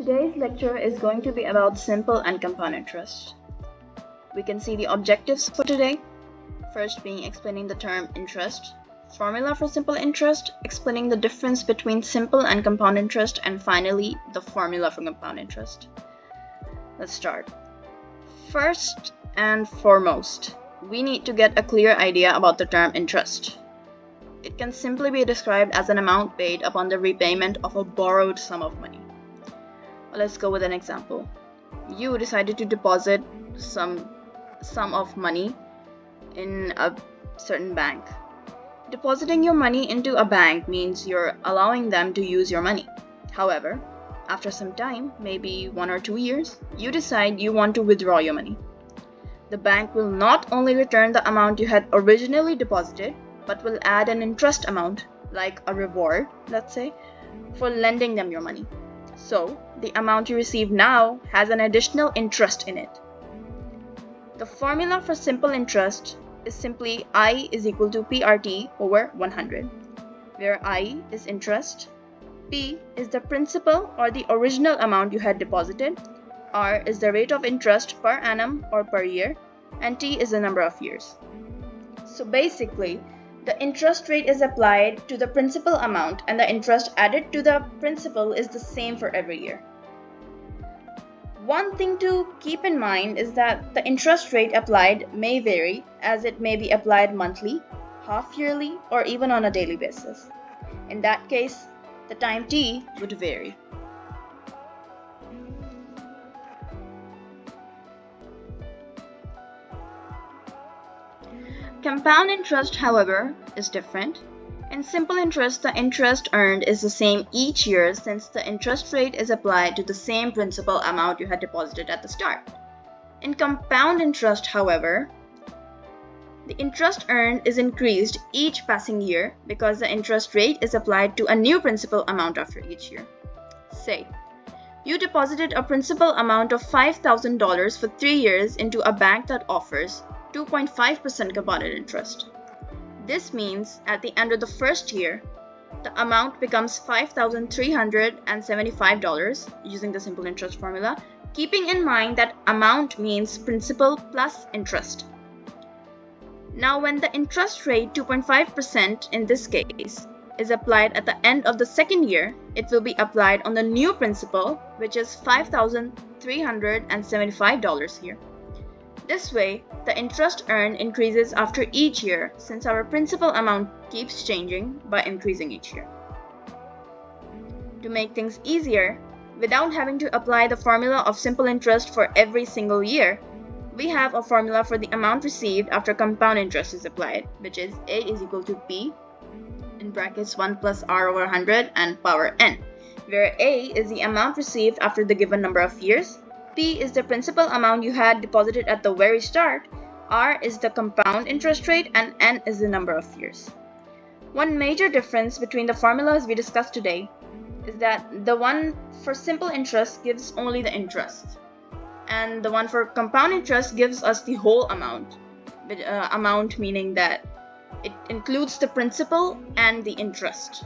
Today's lecture is going to be about simple and compound interest. We can see the objectives for today. First being explaining the term interest, formula for simple interest, explaining the difference between simple and compound interest, and finally the formula for compound interest. Let's start. First and foremost, we need to get a clear idea about the term interest. It can simply be described as an amount paid upon the repayment of a borrowed sum of money. Let's go with an example. You decided to deposit some sum of money in a certain bank. Depositing your money into a bank means you're allowing them to use your money. However, after some time, maybe 1 or 2 years, you decide you want to withdraw your money. The bank will not only return the amount you had originally deposited, but will add an interest amount, like a reward, let's say, for lending them your money. So, the amount you receive now has an additional interest in it. The formula for simple interest is simply I is equal to PRT over 100, where I is interest, P is the principal or the original amount you had deposited, R is the rate of interest per annum or per year, and T is the number of years. So basically, the interest rate is applied to the principal amount and the interest added to the principal is the same for every year. One thing to keep in mind is that the interest rate applied may vary, as it may be applied monthly, half-yearly, or even on a daily basis. In that case, the time T would vary. Compound interest, however, is different. In simple interest, the interest earned is the same each year since the interest rate is applied to the same principal amount you had deposited at the start. In compound interest, however, the interest earned is increased each passing year because the interest rate is applied to a new principal amount after each year. Say, you deposited a principal amount of $5,000 for 3 years into a bank that offers 2.5% compounded interest. This means at the end of the first year, the amount becomes $5,375 using the simple interest formula, keeping in mind that amount means principal plus interest. Now, when the interest rate 2.5% in this case is applied at the end of the second year, it will be applied on the new principal, which is $5,375 here. This way, the interest earned increases after each year since our principal amount keeps changing by increasing each year. To make things easier, without having to apply the formula of simple interest for every single year, we have a formula for the amount received after compound interest is applied, which is A is equal to P, in brackets 1 plus R over 100 and power n, where A is the amount received after the given number of years, P is the principal amount you had deposited at the very start, R is the compound interest rate, and N is the number of years. One major difference between the formulas we discussed today is that the one for simple interest gives only the interest, and the one for compound interest gives us the whole amount, amount meaning that it includes the principal and the interest.